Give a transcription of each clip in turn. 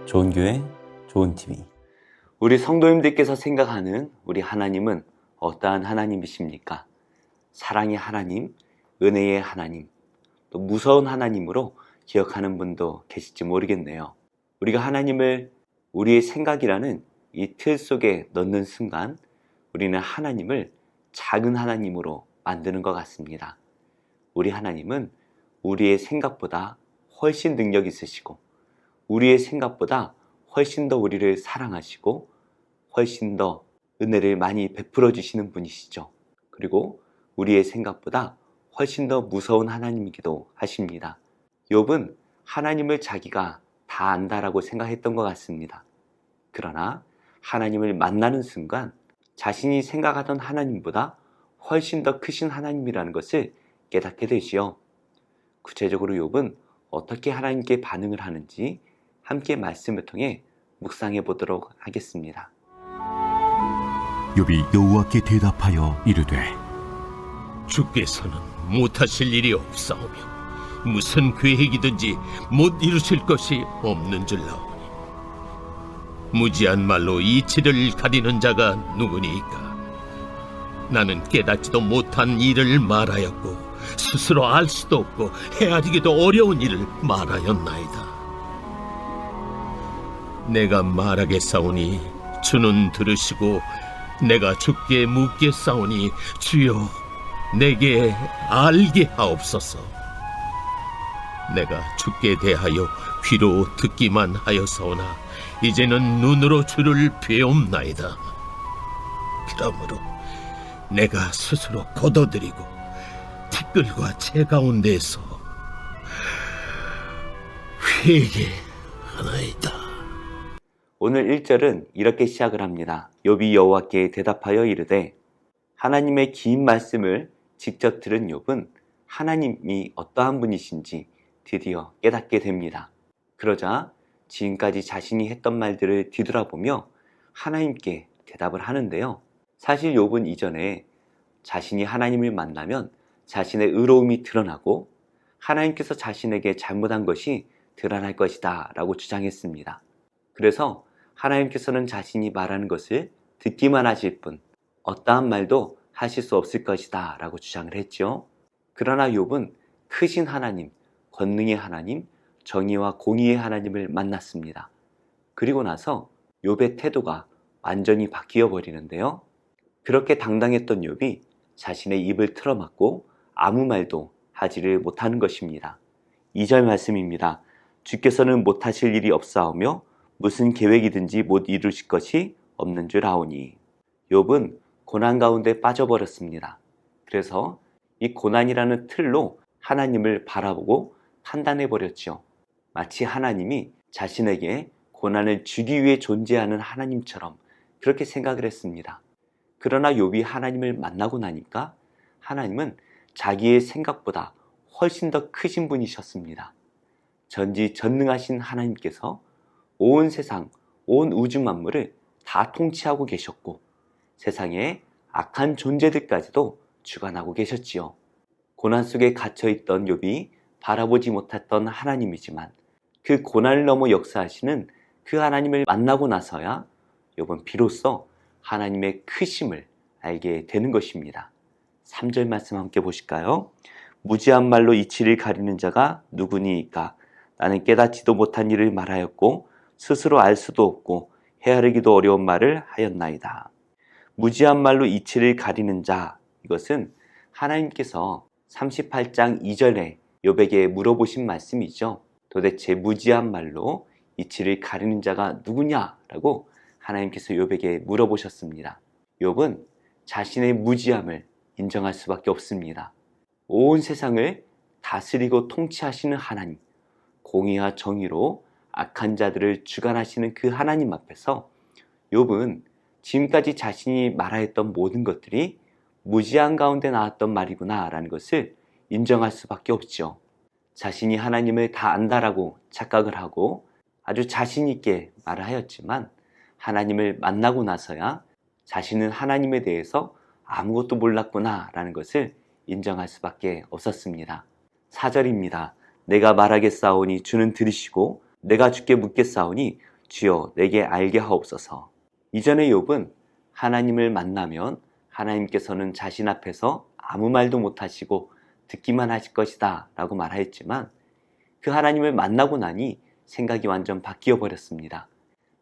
좋은 교회, 좋은 TV. 우리 성도님들께서 생각하는 우리 하나님은 어떠한 하나님이십니까? 사랑의 하나님, 은혜의 하나님, 또 무서운 하나님으로 기억하는 분도 계실지 모르겠네요. 우리가 하나님을 우리의 생각이라는 이 틀 속에 넣는 순간 우리는 하나님을 작은 하나님으로 만드는 것 같습니다. 우리 하나님은 우리의 생각보다 훨씬 능력 있으시고 우리의 생각보다 훨씬 더 우리를 사랑하시고 훨씬 더 은혜를 많이 베풀어 주시는 분이시죠. 그리고 우리의 생각보다 훨씬 더 무서운 하나님이기도 하십니다. 욥은 하나님을 자기가 다 안다라고 생각했던 것 같습니다. 그러나 하나님을 만나는 순간 자신이 생각하던 하나님보다 훨씬 더 크신 하나님이라는 것을 깨닫게 되지요. 구체적으로 욥은 어떻게 하나님께 반응을 하는지 함께 말씀을 통해 묵상해 보도록 하겠습니다. 욥이 여호와께 대답하여 이르되 주께서는 못하실 일이 없사오며 무슨 계획이든지 못 이루실 것이 없는 줄 나오니 무지한 말로 이치를 가리는 자가 누구니이까? 나는 깨닫지도 못한 일을 말하였고 스스로 알 수도 없고 헤아리기도 어려운 일을 말하였나이다. 내가 말하겠사오니 주는 들으시고 내가 주께 묻겠사오니 주여 내게 알게 하옵소서. 내가 주께 대하여 귀로 듣기만 하였사오나 이제는 눈으로 주를 배움나이다. 그러므로 내가 스스로 거둬들이고 티끌과 채 가운데에서 회개하나이다. 오늘 1절은 이렇게 시작을 합니다. 욥이 여호와께 대답하여 이르되, 하나님의 긴 말씀을 직접 들은 욥은 하나님이 어떠한 분이신지 드디어 깨닫게 됩니다. 그러자 지금까지 자신이 했던 말들을 뒤돌아보며 하나님께 대답을 하는데요. 사실 욥은 이전에 자신이 하나님을 만나면 자신의 의로움이 드러나고 하나님께서 자신에게 잘못한 것이 드러날 것이다 라고 주장했습니다. 그래서 하나님께서는 자신이 말하는 것을 듣기만 하실 뿐 어떠한 말도 하실 수 없을 것이다 라고 주장을 했죠. 그러나 욥은 크신 하나님, 권능의 하나님, 정의와 공의의 하나님을 만났습니다. 그리고 나서 욥의 태도가 완전히 바뀌어 버리는데요. 그렇게 당당했던 욥이 자신의 입을 틀어막고 아무 말도 하지를 못하는 것입니다. 2절 말씀입니다. 주께서는 못하실 일이 없사오며 무슨 계획이든지 못 이루실 것이 없는 줄 아오니. 욥은 고난 가운데 빠져버렸습니다. 그래서 이 고난이라는 틀로 하나님을 바라보고 판단해버렸죠. 마치 하나님이 자신에게 고난을 주기 위해 존재하는 하나님처럼 그렇게 생각을 했습니다. 그러나 욥이 하나님을 만나고 나니까 하나님은 자기의 생각보다 훨씬 더 크신 분이셨습니다. 전지전능하신 하나님께서 온 세상, 온 우주 만물을 다 통치하고 계셨고 세상에 악한 존재들까지도 주관하고 계셨지요. 고난 속에 갇혀있던 욥이 바라보지 못했던 하나님이지만 그 고난을 넘어 역사하시는 그 하나님을 만나고 나서야 욥은 비로소 하나님의 크심을 알게 되는 것입니다. 3절 말씀 함께 보실까요? 무지한 말로 이치를 가리는 자가 누구니이까? 나는 깨닫지도 못한 일을 말하였고 스스로 알 수도 없고 헤아리기도 어려운 말을 하였나이다. 무지한 말로 이치를 가리는 자, 이것은 하나님께서 38장 2절에 욥에게 물어보신 말씀이죠. 도대체 무지한 말로 이치를 가리는 자가 누구냐라고 하나님께서 욥에게 물어보셨습니다. 욥은 자신의 무지함을 인정할 수밖에 없습니다. 온 세상을 다스리고 통치하시는 하나님, 공의와 정의로 악한 자들을 주관하시는 그 하나님 앞에서 욥은 지금까지 자신이 말하였던 모든 것들이 무지한 가운데 나왔던 말이구나 라는 것을 인정할 수밖에 없죠. 자신이 하나님을 다 안다라고 착각을 하고 아주 자신 있게 말을 하였지만 하나님을 만나고 나서야 자신은 하나님에 대해서 아무것도 몰랐구나 라는 것을 인정할 수밖에 없었습니다. 4절입니다. 내가 말하겠사오니 주는 들으시고 내가 주께 묻겠사오니 주여 내게 알게 하옵소서. 이전에 욥은 하나님을 만나면 하나님께서는 자신 앞에서 아무 말도 못하시고 듣기만 하실 것이다 라고 말하였지만 그 하나님을 만나고 나니 생각이 완전 바뀌어 버렸습니다.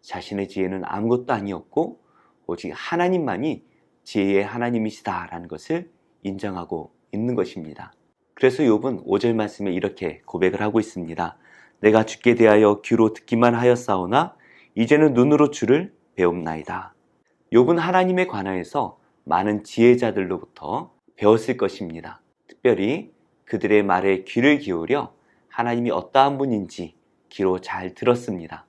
자신의 지혜는 아무것도 아니었고 오직 하나님만이 지혜의 하나님이시다라는 것을 인정하고 있는 것입니다. 그래서 욥은 5절 말씀에 이렇게 고백을 하고 있습니다. 내가 주께 대하여 귀로 듣기만 하였사오나 이제는 눈으로 주를 배움나이다. 욥은 하나님에 관하여서 많은 지혜자들로부터 배웠을 것입니다. 특별히 그들의 말에 귀를 기울여 하나님이 어떠한 분인지 귀로 잘 들었습니다.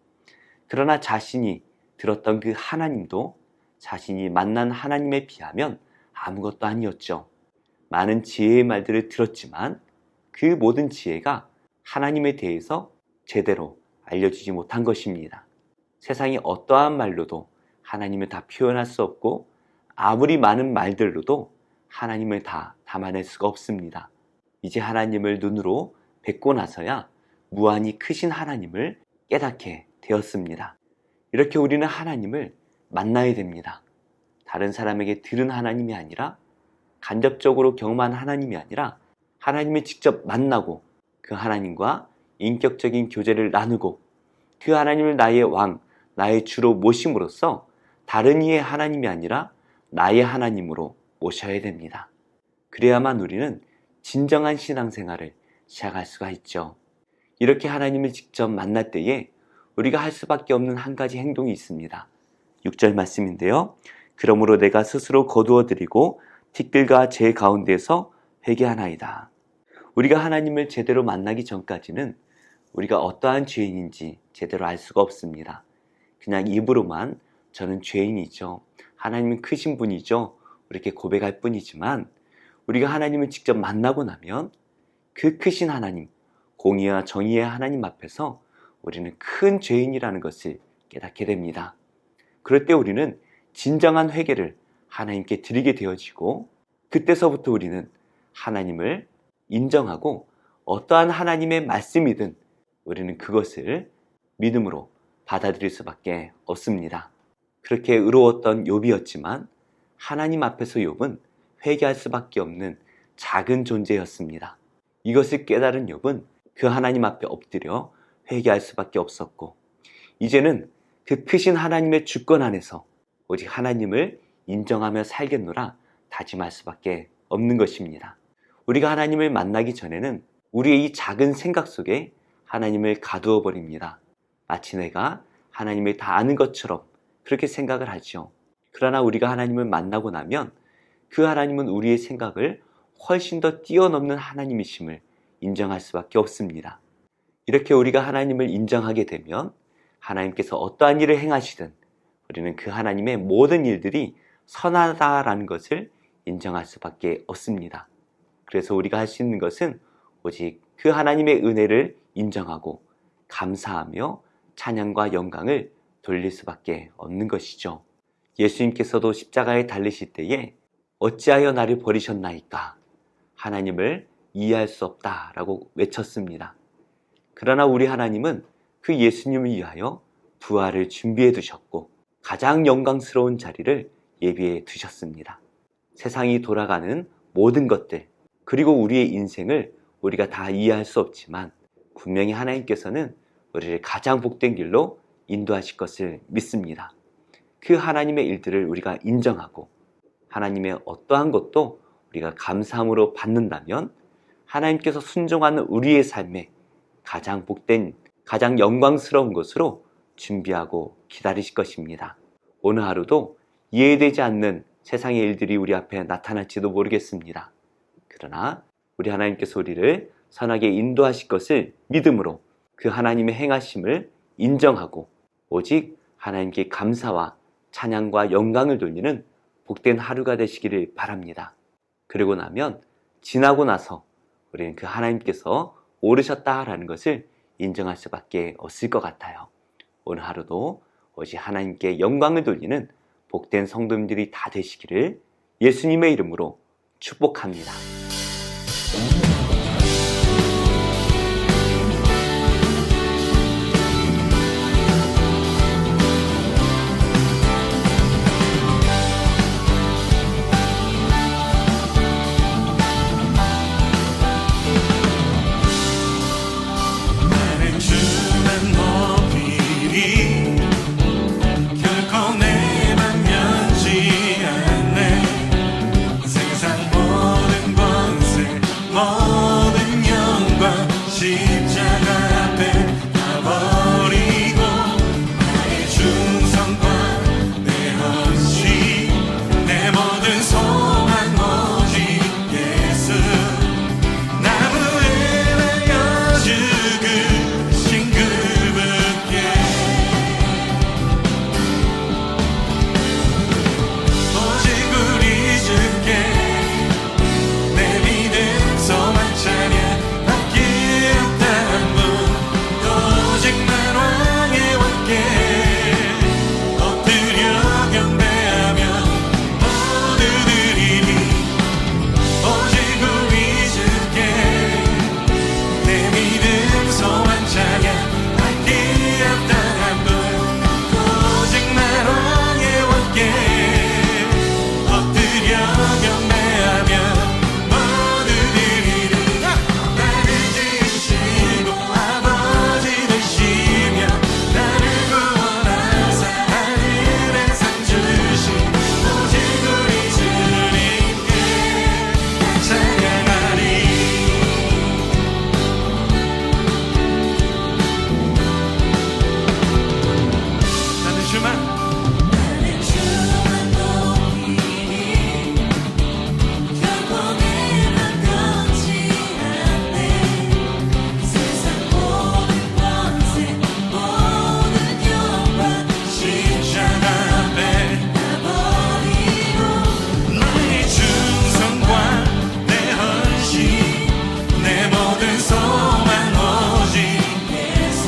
그러나 자신이 들었던 그 하나님도 자신이 만난 하나님에 비하면 아무것도 아니었죠. 많은 지혜의 말들을 들었지만 그 모든 지혜가 하나님에 대해서 제대로 알려주지 못한 것입니다. 세상이 어떠한 말로도 하나님을 다 표현할 수 없고 아무리 많은 말들로도 하나님을 다 담아낼 수가 없습니다. 이제 하나님을 눈으로 뵙고 나서야 무한히 크신 하나님을 깨닫게 되었습니다. 이렇게 우리는 하나님을 만나야 됩니다. 다른 사람에게 들은 하나님이 아니라 간접적으로 경험한 하나님이 아니라 하나님을 직접 만나고 그 하나님과 인격적인 교제를 나누고 그 하나님을 나의 왕, 나의 주로 모심으로써 다른 이의 하나님이 아니라 나의 하나님으로 모셔야 됩니다. 그래야만 우리는 진정한 신앙생활을 시작할 수가 있죠. 이렇게 하나님을 직접 만날 때에 우리가 할 수밖에 없는 한 가지 행동이 있습니다. 6절 말씀인데요. 그러므로 내가 스스로 거두어 드리고 티끌과 제 가운데서 회개하나이다. 우리가 하나님을 제대로 만나기 전까지는 우리가 어떠한 죄인인지 제대로 알 수가 없습니다. 그냥 입으로만 저는 죄인이죠. 하나님은 크신 분이죠. 이렇게 고백할 뿐이지만 우리가 하나님을 직접 만나고 나면 그 크신 하나님, 공의와 정의의 하나님 앞에서 우리는 큰 죄인이라는 것을 깨닫게 됩니다. 그럴 때 우리는 진정한 회개를 하나님께 드리게 되어지고 그때서부터 우리는 하나님을 인정하고 어떠한 하나님의 말씀이든 우리는 그것을 믿음으로 받아들일 수밖에 없습니다. 그렇게 의로웠던 욥이었지만 하나님 앞에서 욥은 회개할 수밖에 없는 작은 존재였습니다. 이것을 깨달은 욥은 그 하나님 앞에 엎드려 회개할 수밖에 없었고 이제는 그 크신 하나님의 주권 안에서 오직 하나님을 인정하며 살겠노라 다짐할 수밖에 없는 것입니다. 우리가 하나님을 만나기 전에는 우리의 이 작은 생각 속에 하나님을 가두어 버립니다. 마치 내가 하나님을 다 아는 것처럼 그렇게 생각을 하죠. 그러나 우리가 하나님을 만나고 나면 그 하나님은 우리의 생각을 훨씬 더 뛰어넘는 하나님이심을 인정할 수밖에 없습니다. 이렇게 우리가 하나님을 인정하게 되면 하나님께서 어떠한 일을 행하시든 우리는 그 하나님의 모든 일들이 선하다라는 것을 인정할 수밖에 없습니다. 그래서 우리가 할 수 있는 것은 오직 그 하나님의 은혜를 인정하고 감사하며 찬양과 영광을 돌릴 수밖에 없는 것이죠. 예수님께서도 십자가에 달리실 때에 어찌하여 나를 버리셨나이까? 하나님을 이해할 수 없다라고 외쳤습니다. 그러나 우리 하나님은 그 예수님을 위하여 부활을 준비해 두셨고 가장 영광스러운 자리를 예비해 두셨습니다. 세상이 돌아가는 모든 것들 그리고 우리의 인생을 우리가 다 이해할 수 없지만 분명히 하나님께서는 우리를 가장 복된 길로 인도하실 것을 믿습니다. 그 하나님의 일들을 우리가 인정하고 하나님의 어떠한 것도 우리가 감사함으로 받는다면 하나님께서 순종하는 우리의 삶에 가장 복된, 가장 영광스러운 것으로 준비하고 기다리실 것입니다. 오늘 하루도 이해되지 않는 세상의 일들이 우리 앞에 나타날지도 모르겠습니다. 그러나 우리 하나님께서 우리를 선하게 인도하실 것을 믿음으로 그 하나님의 행하심을 인정하고 오직 하나님께 감사와 찬양과 영광을 돌리는 복된 하루가 되시기를 바랍니다. 그리고 나면 지나고 나서 우리는 그 하나님께서 오르셨다라는 것을 인정할 수밖에 없을 것 같아요. 오늘 하루도 오직 하나님께 영광을 돌리는 복된 성도님들이 다 되시기를 예수님의 이름으로 축복합니다. 삶과 십자가 앞에 가버리고 나의 충성과 내 헌신 내 모든 소망 오직 예수 나무에 달려 죽으신 그분께 오직 우리 주께 내 믿음 소망 찬양 밖에 없다는 분 오직만 왕의 왕께 엎드려 경배하며 모두 드리니 오직 우리 주께 내 믿음 소망 찬양 밖에 없다는 분 오직만 왕의 왕께 엎드려 경배하며 모두 드리니 나를 지으시고 아버지 되시며 나를 구원하사 하늘의 상 주신 오직 우리 주님께 찬양하리 나는 주만 결코 내만 변치 않네 세상 모든 권세 모든 영광 십자가 앞에 버리고 나의 충성과 내 헌신 내 모든 소망 오직 예수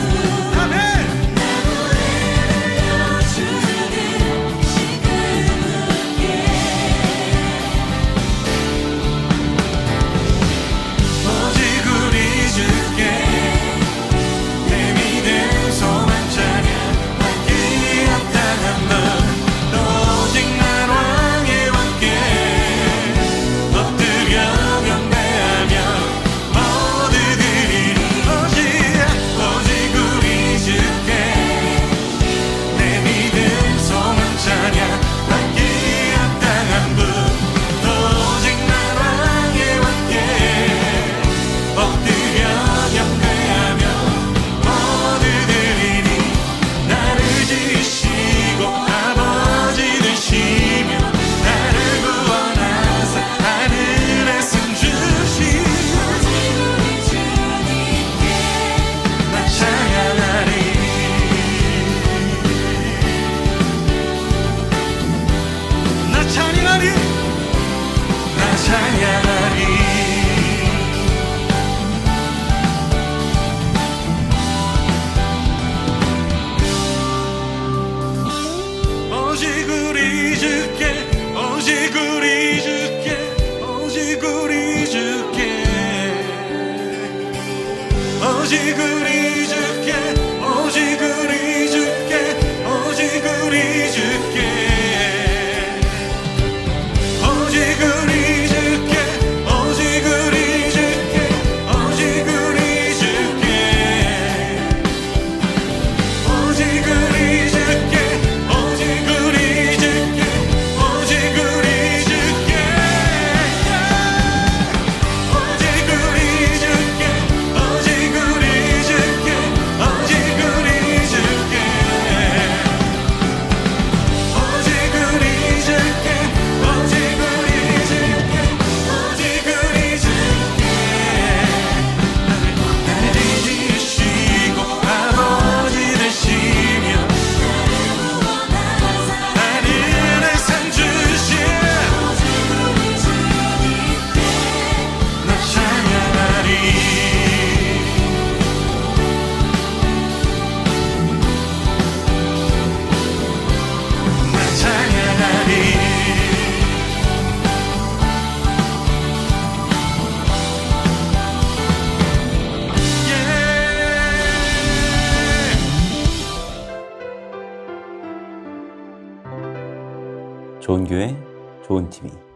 아멘 나무에 죽으신 그분께 오직 우리 주께 내 믿음 소망 찬양 밖에 없다는 분 오직만 왕의 왕께 엎드려 경배하며 모두 드리니 오직 우리 주께 내 믿음 소망 찬양 밖에 없다는 분 오직만 왕의 왕께 엎드려 경배하며 모두 드리니 나를 지으시고 아버지 되시며 나를 구원하사 하늘의 상 주신 우리 주님께 나 찬양하리 나 찬양하리 나 찬양하리 오직 우리 주께 오직 우리 주께 오직 우리 주께 오직 우리 주께 오직 우리 주께 오직 우리 주께 오직 우리 주께 오직 우리 주께 오직 우리 주께 오직 우리 주께 오직 우리 주께 오직 우리 주께 오직 우리 주께 오직 우리 주께 오직 우리 주께 오직 우리 주께 오직 우리 주께 오직 우리 주께 나를 지으시고 아버지 되시며 하늘의 상 주신 나 찬양하리 나 찬양하리 좋은 교회, 좋은 TV.